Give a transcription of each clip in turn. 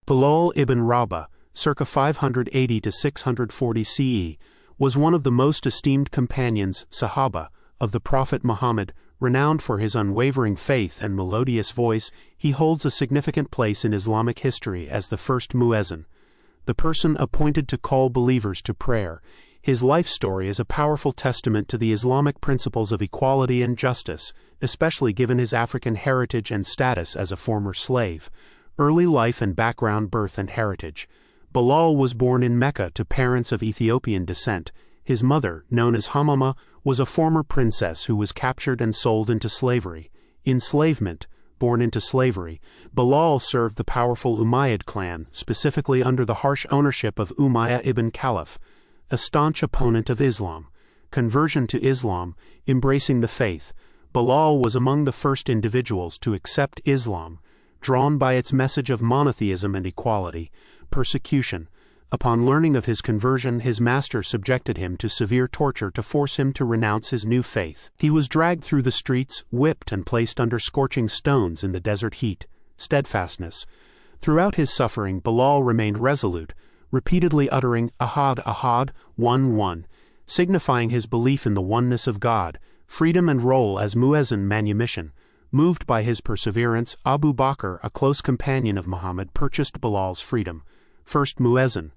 Bilal ibn Rabah, circa 580 to 640 CE, was one of the most esteemed companions, Sahabah, of the Prophet Muhammad. Renowned for his unwavering faith and melodious voice, he holds a significant place in Islamic history as the first muezzin, the person appointed to call believers to prayer. His life story is a powerful testament to the Islamic principles of equality and justice, especially given his African heritage and status as a former slave. Early life and background. Birth and heritage. Bilal was born in Mecca to parents of Ethiopian descent. His mother, known as Hamamah, was a former princess who was captured and sold into slavery. Enslavement. Born into slavery, Bilal served the powerful Umayyad clan, specifically under the harsh ownership of Umayyah ibn Khalaf, a staunch opponent of Islam. Conversion to Islam. Embracing the faith. Bilal was among the first individuals to accept Islam, drawn by its message of monotheism and equality. Persecution. Upon learning of his conversion, his master subjected him to severe torture to force him to renounce his new faith. He was dragged through the streets, whipped, and placed under scorching stones in the desert heat. Steadfastness. Throughout his suffering, Bilal remained resolute, repeatedly uttering Ahad, Ahad, one, signifying his belief in the oneness of God. Freedom and role as muezzin. Manumission. Moved by his perseverance, Abu Bakr, a close companion of Muhammad, purchased Bilal's freedom. First muezzin.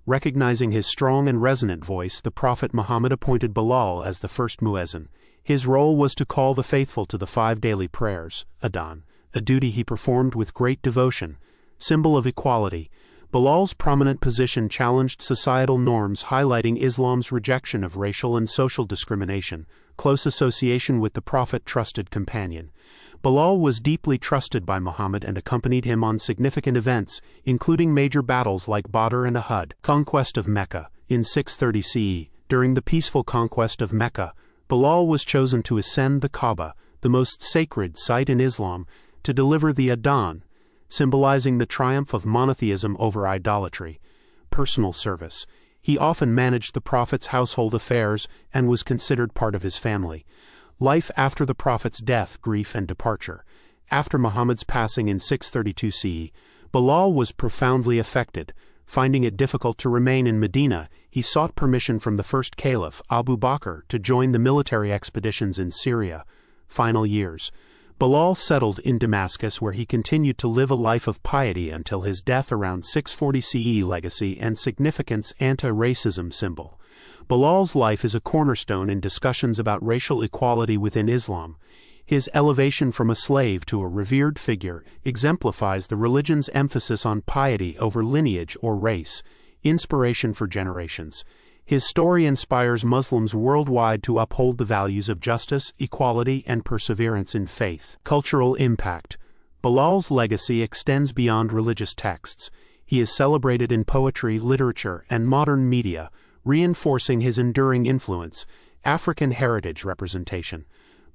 Recognizing his strong and resonant voice, the Prophet Muhammad appointed Bilal as the first muezzin. His role was to call the faithful to the 5 daily prayers, Adhan, a duty he performed with great devotion. Symbol of equality. Bilal's prominent position challenged societal norms, highlighting Islam's rejection of racial and social discrimination. Close association with the Prophet. Trusted companion. Bilal was deeply trusted by Muhammad and accompanied him on significant events, including major battles like Badr and Uhud. Conquest of Mecca. In 630 CE, during the peaceful conquest of Mecca, Bilal was chosen to ascend the Kaaba, the most sacred site in Islam, to deliver the Adhan, symbolizing the triumph of monotheism over idolatry. Personal service. He often managed the Prophet's household affairs and was considered part of his family. Life after the Prophet's death, grief, and departure. After Muhammad's passing in 632 CE, Bilal was profoundly affected. Finding it difficult to remain in Medina, he sought permission from the first caliph, Abu Bakr, to join the military expeditions in Syria. Final years. Bilal settled in Damascus, where he continued to live a life of piety until his death around 640 CE. Legacy and significance. Anti-racism symbol. Bilal's life is a cornerstone in discussions about racial equality within Islam. His elevation from a slave to a revered figure exemplifies the religion's emphasis on piety over lineage or race. Inspiration for generations. His story inspires Muslims worldwide to uphold the values of justice, equality, and perseverance in faith. Cultural impact. Bilal's legacy extends beyond religious texts. He is celebrated in poetry, literature, and modern media, reinforcing his enduring influence. African heritage representation.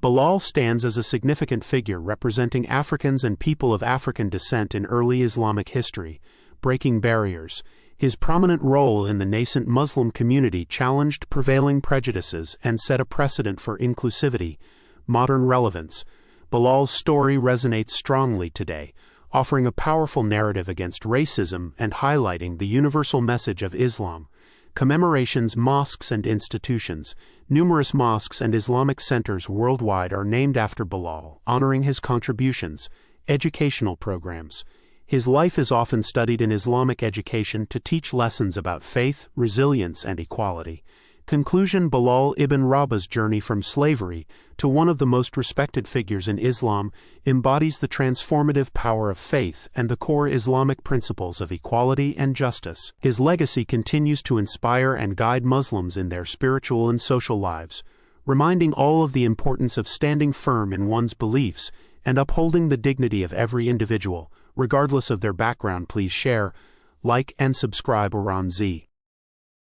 Bilal stands as a significant figure representing Africans and people of African descent in early Islamic history. Breaking barriers. His prominent role in the nascent Muslim community challenged prevailing prejudices and set a precedent for inclusivity. Modern relevance. Bilal's story resonates strongly today, offering a powerful narrative against racism and highlighting the universal message of Islam. Commemorations. Mosques and institutions. Numerous mosques and Islamic centers worldwide are named after Bilal, honoring his contributions. Educational programs. His life is often studied in Islamic education to teach lessons about faith, resilience, and equality. Conclusion. Bilal ibn Rabah's journey from slavery to one of the most respected figures in Islam embodies the transformative power of faith and the core Islamic principles of equality and justice. His legacy continues to inspire and guide Muslims in their spiritual and social lives, reminding all of the importance of standing firm in one's beliefs and upholding the dignity of every individual, regardless of their background. Please share, like, and subscribe around Z.